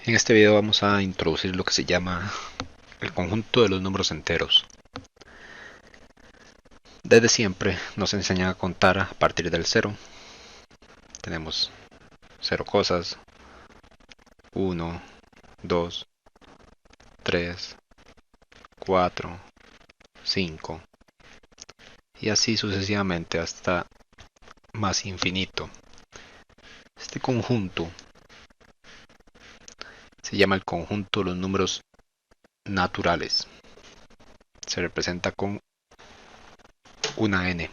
En este video vamos a introducir lo que se llama el conjunto de los números enteros. Desde siempre nos enseñan a contar a partir del cero. Tenemos cero cosas, 1, 2, 3, 4, 5 y así sucesivamente hasta más infinito. Este conjunto se llama el conjunto de los números naturales. Se representa con una n.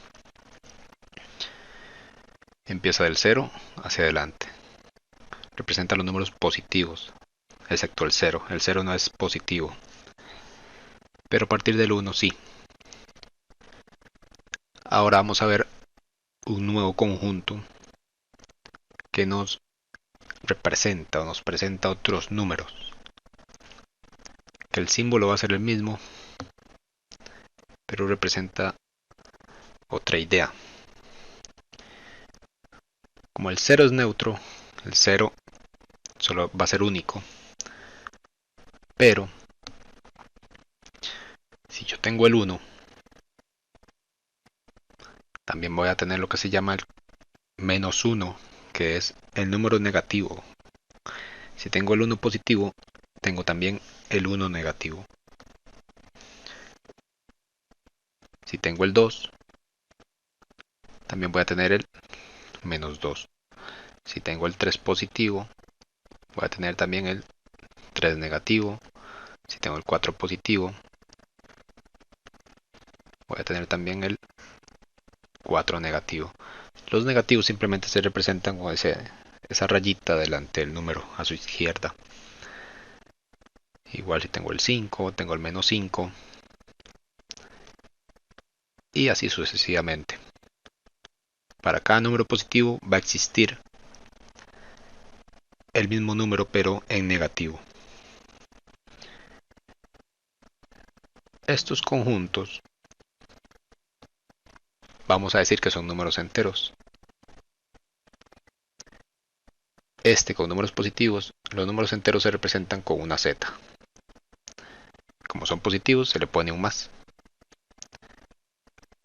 Empieza del cero hacia adelante. Representa los números positivos, excepto el cero. El cero no es positivo, pero a partir del uno sí. Ahora vamos a ver un nuevo conjunto que nos representa o nos presenta otros números. Que el símbolo va a ser el mismo, pero representa otra idea. Como el cero es neutro, el cero solo va a ser único. Pero si yo tengo el 1, también voy a tener lo que se llama el menos 1, que es el número negativo. Si tengo el 1 positivo, tengo también el 1 negativo. Si tengo el 2, también voy a tener el menos 2. Si tengo el 3 positivo, voy a tener también el 3 negativo. Si tengo el 4 positivo, voy a tener también el 4 negativo. Los negativos simplemente se representan con esa rayita delante del número a su izquierda. Igual si tengo el 5, tengo el menos 5 y así sucesivamente. Para cada número positivo va a existir el mismo número pero en negativo. Estos conjuntos vamos a decir que son números enteros. Con números positivos, los números enteros se representan con una z. Como son positivos, se le pone un más.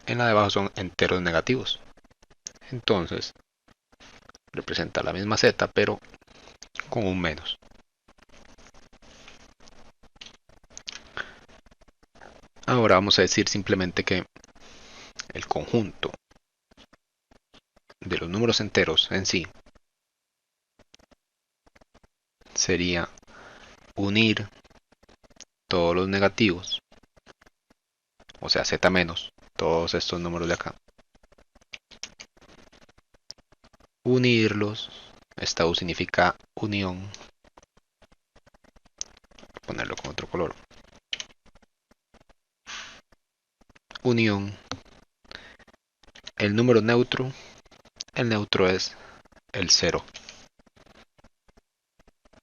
En la de abajo son enteros negativos. Entonces, representa la misma z, pero con un menos. Ahora vamos a decir simplemente que el conjunto de los números enteros en sí sería unir todos los negativos, o sea z menos, todos estos números de acá, unirlos. Esta U significa unión. Voy a ponerlo con otro color. Unión. El número neutro. El neutro es el 0.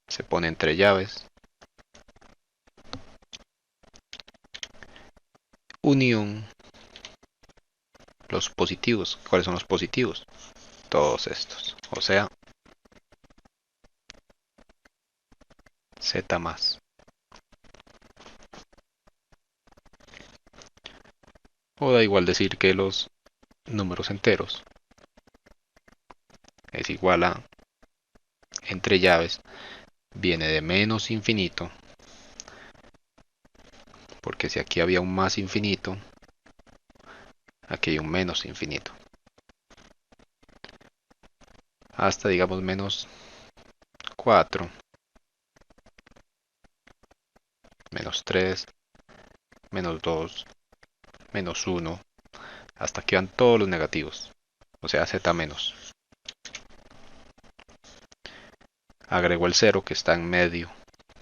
Se pone entre llaves. Unión. Los positivos. ¿Cuáles son los positivos? Todos estos. O sea, z más. O da igual decir que los números enteros es igual a, entre llaves, viene de menos infinito, porque si aquí había un más infinito, aquí hay un menos infinito, hasta digamos menos 4, menos 3, menos 2, menos 1, hasta aquí van todos los negativos, o sea z menos. Agrego el 0 que está en medio,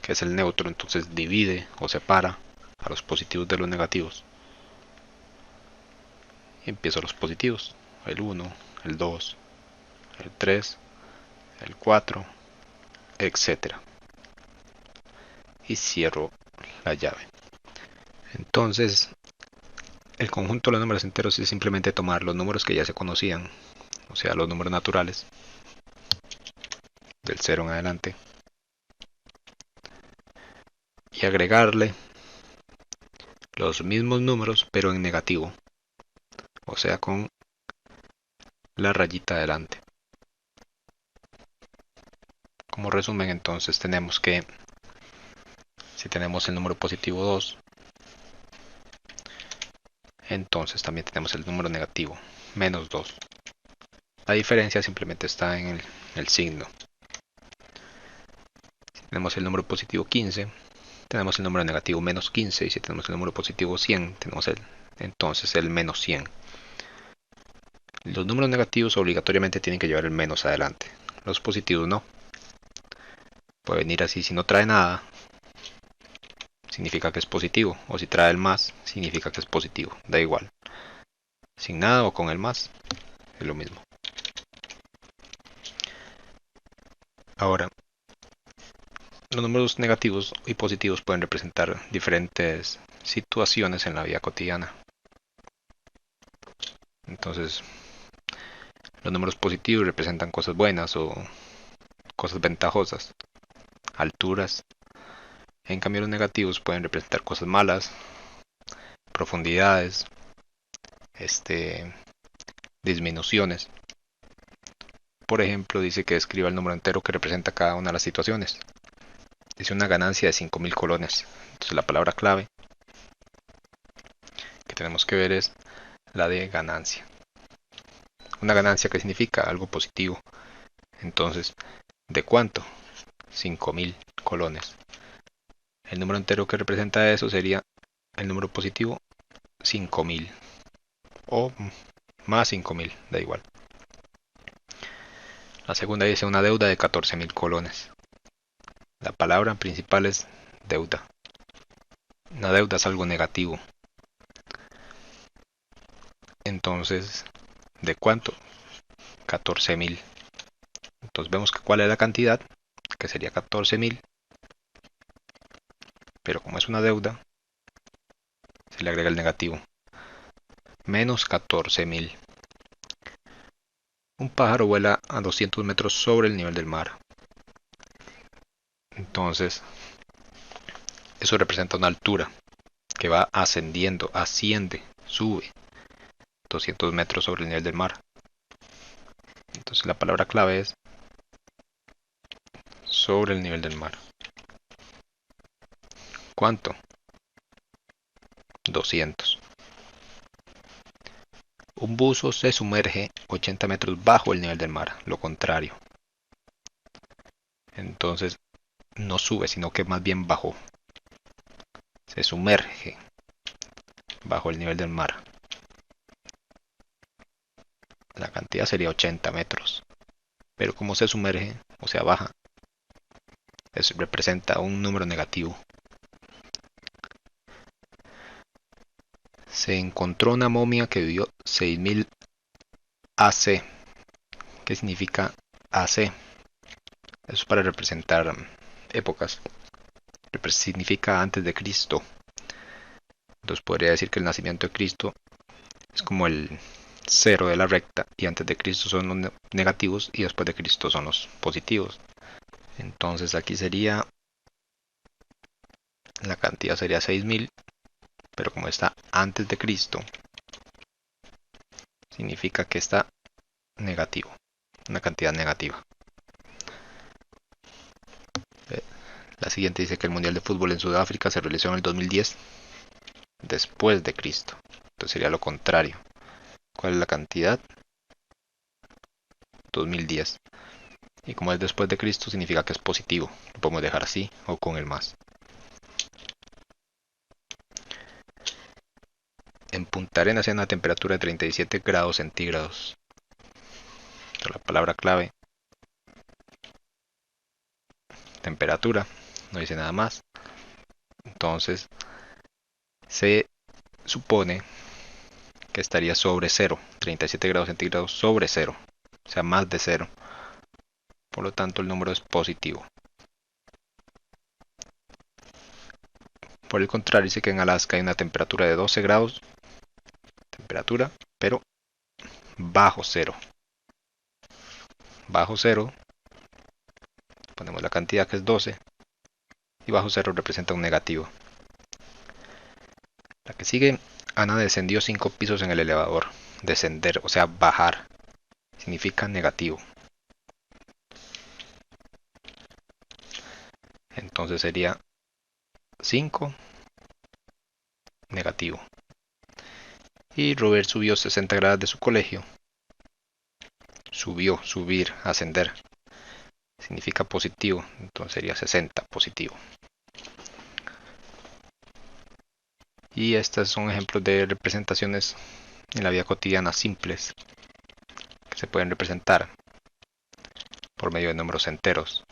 que es el neutro, entonces divide o separa a los positivos de los negativos. Y empiezo los positivos, el 1, el 2, el 3, el 4, etcétera. Y cierro la llave. Entonces, el conjunto de los números enteros es simplemente tomar los números que ya se conocían, o sea, los números naturales, del 0 en adelante, que agregarle los mismos números pero en negativo, o sea con la rayita adelante. Como resumen, entonces tenemos que si tenemos el número positivo 2, entonces también tenemos el número negativo menos 2. La diferencia simplemente está en el signo. Si tenemos el número positivo 15, tenemos el número negativo menos 15, y si tenemos el número positivo 100, tenemos entonces el menos 100. Los números negativos obligatoriamente tienen que llevar el menos adelante, los positivos no. Puede venir así, si no trae nada, significa que es positivo, o si trae el más, significa que es positivo, da igual. Sin nada o con el más, es lo mismo. Ahora, los números negativos y positivos pueden representar diferentes situaciones en la vida cotidiana. Entonces, los números positivos representan cosas buenas o cosas ventajosas, alturas. En cambio, los negativos pueden representar cosas malas, profundidades, disminuciones. Por ejemplo, dice que escriba el número entero que representa cada una de las situaciones. Dice una ganancia de 5.000 colones. Entonces la palabra clave que tenemos que ver es la de ganancia. Una ganancia que significa algo positivo. Entonces, ¿de cuánto? 5.000 colones. El número entero que representa eso sería el número positivo 5.000 o más 5.000, da igual. La segunda dice una deuda de 14.000 colones. La palabra principal es deuda. Una deuda es algo negativo. Entonces, ¿de cuánto? 14.000. Entonces vemos que cuál es la cantidad, que sería 14.000. Pero como es una deuda, se le agrega el negativo. Menos 14.000. Un pájaro vuela a 200 metros sobre el nivel del mar. Entonces, eso representa una altura que va ascendiendo, asciende, sube 200 metros sobre el nivel del mar. Entonces la palabra clave es sobre el nivel del mar. ¿Cuánto? 200. Un buzo se sumerge 80 metros bajo el nivel del mar, lo contrario. Entonces no sube, sino que más bien bajó. Se sumerge bajo el nivel del mar. La cantidad sería 80 metros. Pero como se sumerge, o sea, baja, representa un número negativo. Se encontró una momia que vivió 6.000 AC. ¿Qué significa AC? Eso es para representar épocas. Significa antes de Cristo. Entonces podría decir que el nacimiento de Cristo es como el cero de la recta y antes de Cristo son los negativos y después de Cristo son los positivos. Entonces aquí sería, la cantidad sería 6.000, pero como está antes de Cristo, significa que está negativo, una cantidad negativa. La siguiente dice que el Mundial de Fútbol en Sudáfrica se realizó en el 2010 después de Cristo. Entonces sería lo contrario. ¿Cuál es la cantidad? 2010. Y como es después de Cristo, significa que es positivo. Lo podemos dejar así o con el más. En Punta Arenas hay una temperatura de 37 grados centígrados. Entonces, la palabra clave, temperatura, no dice nada más. Entonces, se supone que estaría sobre cero. 37 grados centígrados sobre cero. O sea, más de cero. Por lo tanto, el número es positivo. Por el contrario, dice que en Alaska hay una temperatura de 12 grados. Temperatura, pero bajo cero. Bajo cero. Ponemos la cantidad que es 12. y bajo cero representa un negativo. La que sigue, Ana descendió 5 pisos en el elevador. Descender, o sea, bajar, significa negativo. Entonces sería 5 negativo. Y Robert subió 60 grados de su colegio. Subió, subir, ascender. Significa positivo, entonces sería 60 positivo. Y estas son ejemplos de representaciones en la vida cotidiana simples que se pueden representar por medio de números enteros.